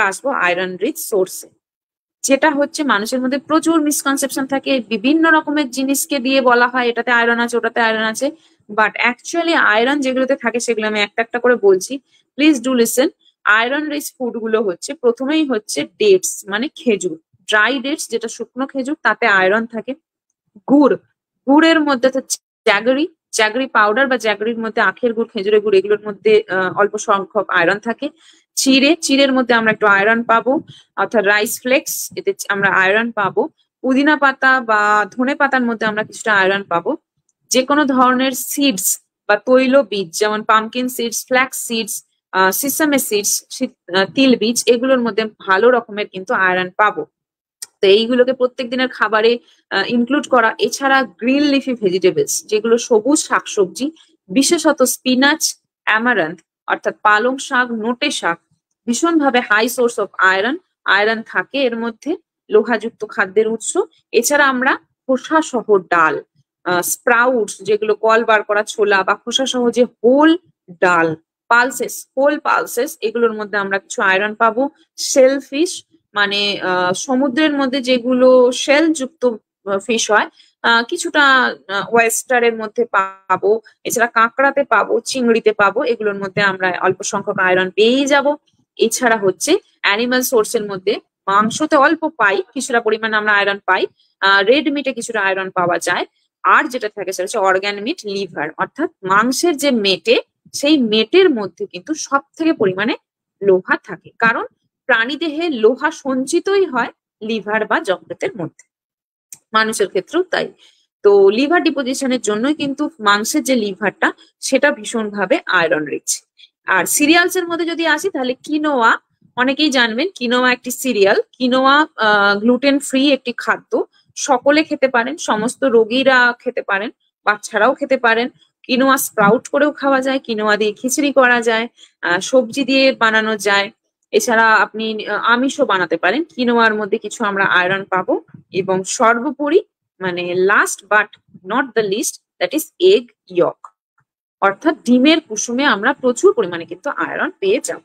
আসবো iron rich সোর্সে, যেটা হচ্ছে মানুষের মধ্যে প্রচুর মিসকনসেপশন থাকে, বিভিন্ন রকমের জিনিসকে দিয়ে বলা হয় এটাতে আয়রন আছে ওটাতে আয়রন আছে, বাট অ্যাকচুয়ালি আয়রন যেগুলোতে থাকে সেগুলো আমি একটা একটা করে বলছি, please do listen. Iron rich food গুলো হচ্ছে, প্রথমেই হচ্ছে ডেটস মানে খেজুর, ড্রাই ডেটস যেটা শুকনো খেজুর, তাতে আয়রন থাকে। গুড়, গুড়ের মধ্যে হচ্ছে জ্যাগরি, জ্যাগরি পাউডার বা জ্যাগরির মধ্যে আখের গুড়, খেজুরের গুড়, এগুলোর মধ্যে অল্প সংখ্যক আয়রন থাকে। চিড়ে, চিড়ের মধ্যে আমরা একটু আয়রন পাবো, অর্থাৎ রাইস ফ্লেক্স, এতে আমরা আয়রন পাবো। পুদিনা পাতা বা ধনে পাতার মধ্যে আমরা কিছুটা আয়রন পাবো। যে কোনো ধরনের সিডস বা তৈল বীজ, যেমন pumpkin seeds, flax seeds, sesame seeds, তিল বীজ, এগুলোর মধ্যে ভালো রকমের কিন্তু আয়রন পাবো। তো এইগুলোকে প্রত্যেক দিনের খাবারে ইনক্লুড করা। এছাড়া গ্রিন লিফি ভেজিটেবলস, যেগুলো সবুজ শাকসবজি, বিশেষত স্পিনাচ, অ্যামারান্থ অর্থাৎ পালং শাক, নোটে শাক, ভীষণভাবে high source of iron, iron থাকে এর মধ্যে, লোহাযুক্ত খাদ্যের উৎস। এছাড়া আমরা খোসা সহ ডাল, স্প্রাউটস যেগুলো কল বার করা ছোলা, বা খোসা সহ যে হোল ডাল, পালসেস, হোল পালসেস, এগুলোর মধ্যে আমরা কিছু আয়রন পাবো। শেলফিশ মানে সমুদ্রের মধ্যে যেগুলো শেল যুক্ত ফিশ হয়, কিছুটা ওয়েস্টারের মধ্যে পাবো। এছাড়া কাঁকড়াতে পাবো, চিংড়িতে পাবো, এগুলোর মধ্যে আমরা অল্প সংখ্যক আয়রন পেয়েই যাব। এছাড়া হচ্ছে অ্যানিমাল সোর্সের মধ্যে মাংসতে অল্প পাই, কিছুটা পরিমাণে আমরা আয়রন পাই। রেড মিটে কিছুটা আয়রন পাওয়া যায়। আর যেটা থাকে সেটা হচ্ছে অর্গান মিট, লিভার, অর্থাৎ মাংসের যে মেটে, সেই মেটের মধ্যে কিন্তু সব থেকে পরিমাণে লোহা থাকে, কারণ প্রাণীদেহে লোহা সঞ্চিতই হয় লিভার বা যকৃতের মধ্যে, মানুষের ক্ষেত্রেও তাই। তো লিভার ডিপোজিশনের জন্যই কিন্তু মাংসের যে লিভারটা, সেটা ভীষণভাবে আয়রন রিচ। আর সিরিয়ালস এর মধ্যে যদি আসি, তাহলে কিনোয়া, অনেকেই জানবেন কিনোয়া একটি সিরিয়াল। কিনোয়া গ্লুটেন ফ্রি একটি খাদ্য, সকলে খেতে পারেন, সমস্ত রোগীরা খেতে পারেন, বাচ্চারাও খেতে পারেন। কিনোয়া স্প্রাউট করেও খাওয়া যায়, কিনোয়া দিয়ে খিচুড়ি করা যায়, সবজি দিয়ে বানানো যায়। এছাড়া আপনি আমিষও বানাতে পারেন। কিনোয়ার মধ্যে কিছু আমরা আয়রন পাবো। এবং সর্বোপরি মানে last but not the least, that is egg yolk, অর্থাৎ ডিমের কুসুমে আমরা প্রচুর পরিমাণে কিন্তু আয়রন পেয়ে যাব।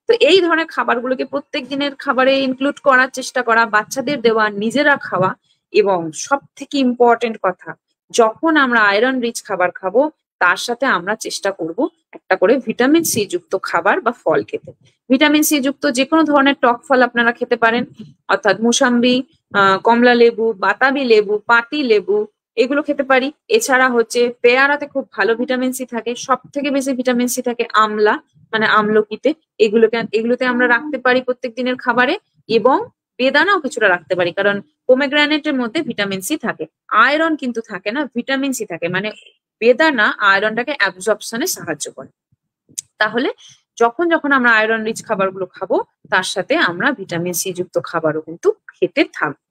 তো এই ধরনের খাবারগুলোকে প্রত্যেক দিনের খাবারে ইনক্লুড করার চেষ্টা করা, বাচ্চাদের দেওয়া, নিজেরা খাওয়া। এবং সব থেকে ইম্পর্টেন্ট কথা, যখন আমরা আয়রন রিচ খাবার খাবো, তার সাথে আমরা চেষ্টা করব একটা করে ভিটামিন সি যুক্ত খাবার বা ফল খেতে। ভিটামিন সি যুক্ত যে কোনো ধরনের টক ফল আপনারা খেতে পারেন, অর্থাৎ মুসাম্বি, কমলা লেবু, বাতাবি লেবু, পাতি লেবু, এগুলো খেতে পারি। এছাড়া হচ্ছে পেয়ারাতে খুব ভালো ভিটামিন সি থাকে, সব থেকে বেশি ভিটামিন সি থাকে আমলা মানে আমলকিতে, এগুলোতে আমরা রাখতে পারি প্রত্যেক দিনের খাবারে। এবং বেদানাও কিছুটা রাখতে পারি, কারণ পোমেগ্রানেটের মধ্যে ভিটামিন সি থাকে, আয়রন কিন্তু থাকে না, ভিটামিন সি থাকে, মানে বেদানা আয়রনটাকে অ্যাবজর্পশনে সাহায্য করে। তাহলে যখন যখন আমরা আয়রন রিচ খাবারগুলো খাবো, তার সাথে আমরা ভিটামিন সি যুক্ত খাবারও কিন্তু খেতে থাকবো।